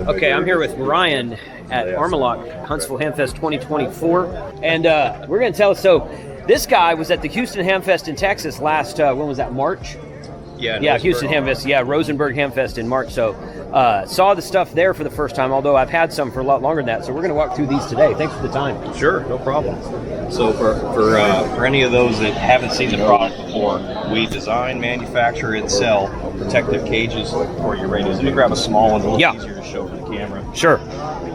Okay, I'm here with Ryan at Armoloq, Huntsville Hamfest 2024, and we're going to tell us, so this guy was at the Houston Hamfest in Texas last, when was that, March? Yeah, Houston Hamfest, Rosenberg Hamfest in March, so saw the stuff there for the first time, although I've had some for a lot longer than that, so we're going to walk through these today. Thanks for the time. Sure, no problem. So for any of those that haven't seen the product before, we design, manufacture, and sell protective cages for your radios. Let me grab a small one, a little easier to show for the camera. Sure.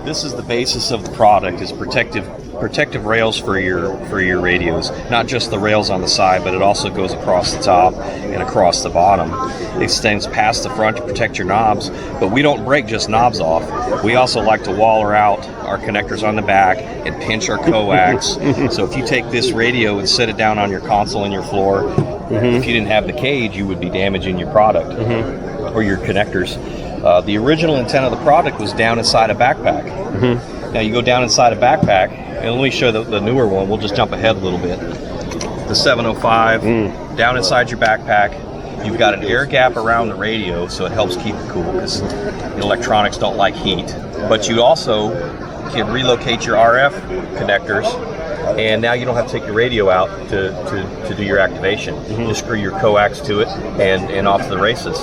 This is the basis of the product, is protective rails for your radios. Not just the rails on the side, but it also goes across the top and across the bottom. It extends past the front to protect your knobs, but we don't break just knobs off. We also like to waller out our connectors on the back and pinch our coax. So if you take this radio and set it down on your console in your floor, if you didn't have the cage, you would be damaging your product or your connectors. The original intent of the product was down inside a backpack. Now you go down inside a backpack, and let me show the newer one. We'll just jump ahead a little bit. The 705, down inside your backpack. You've got an air gap around the radio, so it helps keep it cool, because electronics don't like heat. But you also can relocate your RF connectors, and now you don't have to take your radio out to do your activation. Just screw your coax to it and off to the races.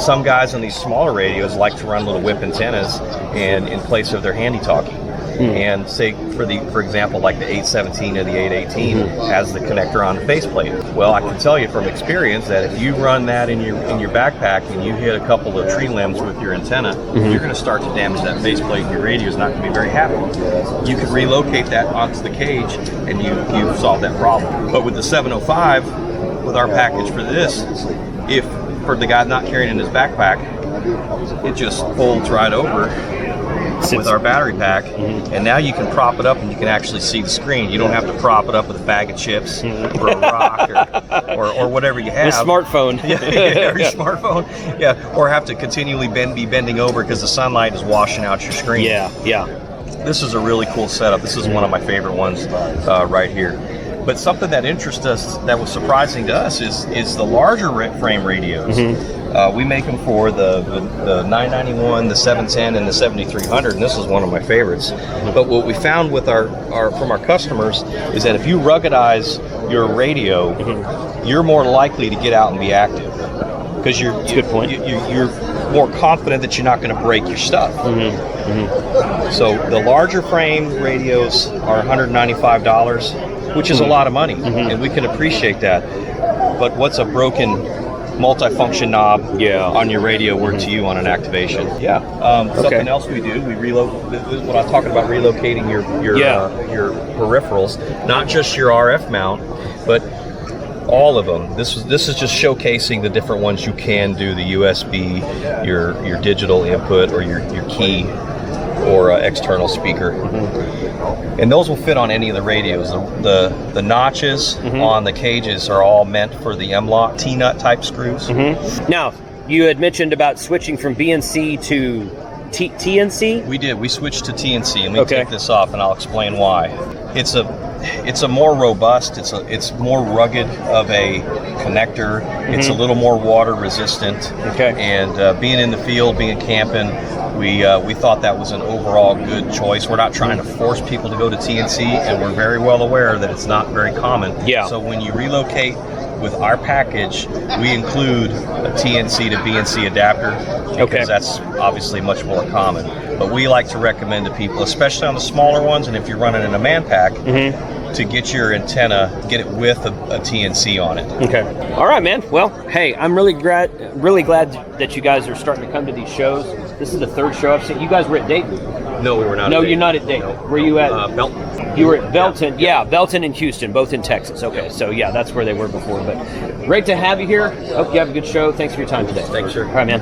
Some guys on these smaller radios like to run little whip antennas and in place of their handy talkie. And say, for example, like the 817 or the 818 has the connector on the faceplate. Well, I can tell you from experience that if you run that in your backpack and you hit a couple of tree limbs with your antenna, you're going to start to damage that faceplate, and your radio is not going to be very happy. You can relocate that onto the cage, and you've solved that problem. But with the 705, with our package for this, if for the guy not carrying in his backpack, it just folds right over with our battery pack, and now you can prop it up and you can actually see the screen. You don't have to prop it up with a bag of chips or a rock or whatever you have. Your smartphone. Your smartphone. Yeah, or have to continually be bending over because the sunlight is washing out your screen. Yeah. This is a really cool setup. This is one of my favorite ones right here. But something that interests us, that was surprising to us, is the larger frame radios. We make them for the 991, the 710, and the 7300, and this is one of my favorites. But what we found with from our customers is that if you ruggedize your radio, you're more likely to get out and be active, because you're more confident that you're not going to break your stuff. So the larger frame radios are $195, which is a lot of money, and we can appreciate that. But what's a broken multi-function knob on your radio worth to you on an activation? Something else we do, this is what I'm talking about, relocating your peripherals, not just your RF mount, but all of them. This is just showcasing the different ones you can do, the USB, your digital input, or your key, or external speaker. And those will fit on any of the radios. The notches on the cages are all meant for the M-Lock T-nut type screws. Now, you had mentioned about switching from BNC to TNC? We did. We switched to TNC, and we take this off, and I'll explain why. It's a more robust, it's more rugged of a connector. It's a little more water resistant. And being in the field, being camping, we thought that was an overall good choice. We're not trying to force people to go to TNC, and we're very well aware that it's not very common. So when you relocate with our package, we include a TNC to BNC adapter, because that's obviously much more common. But we like to recommend to people, especially on the smaller ones, and if you're running in a man pack, to get your antenna, get it with a TNC on it. All right, man. Well, hey, I'm really glad that you guys are starting to come to these shows. This is the third show I've seen. You guys were at Dayton? No, we were not. No, at Dayton. You're not at Dayton. Were you at Belton? You were at Belton. Yeah, Belton and Houston, both in Texas. So that's where they were before. But great to have you here. Hope you have a good show. Thanks for your time today. Thanks, sir. All right, man.